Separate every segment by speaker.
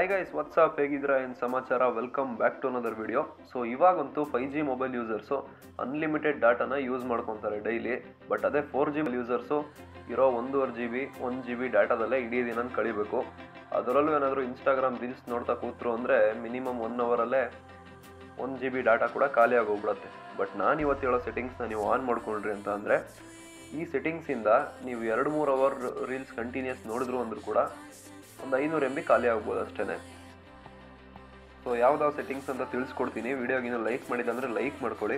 Speaker 1: Hi guys, WhatsApp ಹೇಗಿದ್ದೀರಾ? ಏನು ಸಮಾಚಾರ? Welcome back to another video. So ಇವಾಗಂತೂ 5G ಮೊಬೈಲ್ ಯೂಸರ್ಸು ಅನ್ಲಿಮಿಟೆಡ್ ಡಾಟಾನ ಯೂಸ್ ಮಾಡ್ಕೊತಾರೆ ಡೈಲಿ. ಬಟ್ ಅದೇ 4G ಯೂಸರ್ಸು ಇರೋ 1.5 GB 1 GB ಡಾಟಾದಲ್ಲೇ ಇಡೀ ದಿನ ಕಳಿಬೇಕು. ಅದರಲ್ಲೂ ಏನಾದರೂ ಇನ್ಸ್ಟಾಗ್ರಾಮ್ ರೀಲ್ಸ್ ನೋಡ್ತಾ ಕೂತ್ರು ಅಂದರೆ ಮಿನಿಮಮ್ 1 ಅವರಲ್ಲೇ 1 GB ಡಾಟಾ ಕೂಡ ಖಾಲಿ ಆಗೋಗ್ಬಿಡುತ್ತೆ. ಬಟ್ ನಾನು ಇವತ್ತು ಹೇಳೋ ಸೆಟ್ಟಿಂಗ್ಸ್ನ ನೀವು ಆನ್ ಮಾಡ್ಕೊಂಡ್ರಿ ಅಂತ ಅಂದರೆ ಈ ಸೆಟ್ಟಿಂಗ್ಸಿಂದ ನೀವು 2-3 ಅವರ್ ರೀಲ್ಸ್ ಕಂಟಿನ್ಯೂಸ್ ನೋಡಿದ್ರು ಅಂದರೂ ಕೂಡ ಒಂದು 500 MB ಖಾಲಿ ಆಗ್ಬೋದು ಅಷ್ಟೇ. ಸೊ ಯಾವ್ದಾವ ಸೆಟ್ಟಿಂಗ್ಸ್ ಅಂತ ತಿಳಿಸ್ಕೊಡ್ತೀನಿ. ವಿಡಿಯೋಗಿನ ಲೈಕ್ ಮಾಡಿದೆ ಅಂದರೆ ಲೈಕ್ ಮಾಡ್ಕೊಳ್ಳಿ.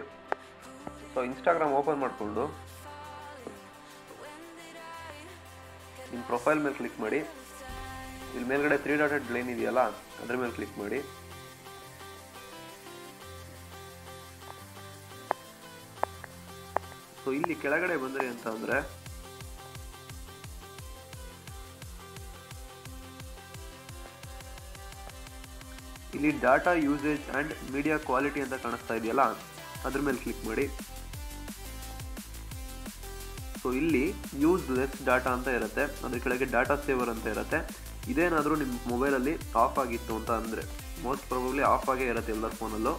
Speaker 1: ಸೊ ಇನ್ಸ್ಟಾಗ್ರಾಮ್ ಓಪನ್ ಮಾಡಿಕೊಂಡು ನಿಮ್ಮ ಪ್ರೊಫೈಲ್ ಮೇಲೆ ಕ್ಲಿಕ್ ಮಾಡಿ. ಇಲ್ಲಿ ಮೇಲ್ಗಡೆ 3 ಡಾಟೆಡ್ ಲೈನ್ ಇದೆಯಲ್ಲ, ಅದ್ರ ಮೇಲೆ ಕ್ಲಿಕ್ ಮಾಡಿ. ಸೊ ಇಲ್ಲಿ ಕೆಳಗಡೆ ಬಂದ್ರಿ ಅಂತ ಅಂದರೆ ಇಲ್ಲಿ data usage and media quality ಅಂತ ಕಾಣಿಸ್ತಾ ಇದೆಯಲ್ಲ, ಅದ್ರ ಮೇಲೆ ಕ್ಲಿಕ್ ಮಾಡಿ. ಸೊ ಇಲ್ಲಿ ಯೂಸ್ ಲೆಸ್ ಡಾಟಾ ಅಂತ ಇರುತ್ತೆ, ಅದ್ರ ಕೆಳಗೆ ಡಾಟಾ ಸೇವರ್ ಅಂತ ಇರುತ್ತೆ. ಇದೇನಾದರೂ ನಿಮ್ಮ ಮೊಬೈಲಲ್ಲಿ ಆಫ್ ಆಗಿತ್ತು ಅಂತ ಅಂದರೆ ಮೋಸ್ಟ್ ಪ್ರಾಬಬ್ಲಿ ಆಫ್ ಆಗೇ ಇರುತ್ತೆ ಎಲ್ಲರ ಫೋನಲ್ಲೂ.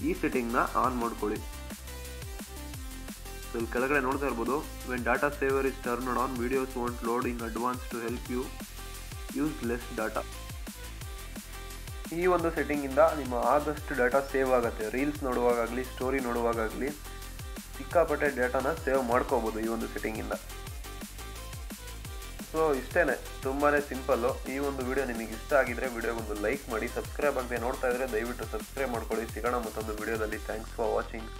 Speaker 1: ಈ ಸೆಟ್ಟಿಂಗ್ನ ಆನ್ ಮಾಡ್ಕೊಳ್ಳಿ. ಸೊ ಇಲ್ಲಿ ಕೆಳಗಡೆ ನೋಡ್ತಾ ಇರ್ಬೋದು, when data saver is turned on videos won't load in advance to help you use less data. ಈ ಒಂದು ಸೆಟ್ಟಿಂಗಿಂದ ನಿಮ್ಮ ಆದಷ್ಟು ಡಾಟಾ ಸೇವ್ ಆಗುತ್ತೆ. ರೀಲ್ಸ್ ನೋಡುವಾಗಲಿ ಸ್ಟೋರಿ ನೋಡುವಾಗಲಿ ಸಿಕ್ಕಾಪಟ್ಟೆ ಡಾಟಾನ ಸೇವ್ ಮಾಡ್ಕೋಬೋದು ಈ ಒಂದು ಸೆಟ್ಟಿಂಗಿಂದ. ಸೊ ಇಷ್ಟೇ, ತುಂಬಾ ಸಿಂಪಲ್ಲು. ಈ ಒಂದು ವಿಡಿಯೋ ನಿಮಗೆ ಇಷ್ಟ ಆಗಿದ್ರೆ ವಿಡಿಯೋಗೊಂದು ಲೈಕ್ ಮಾಡಿ. ಸಬ್ಸ್ಕ್ರೈಬ್ ಆಗದೆ ನೋಡ್ತಾ ಇದ್ರೆ ದಯವಿಟ್ಟು ಸಬ್ಸ್ಕ್ರೈಬ್ ಮಾಡ್ಕೊಳ್ಳಿ. ಸಿಗೋಣ ಮತ್ತೊಂದು ವಿಡಿಯೋದಲ್ಲಿ. Thanks for watching.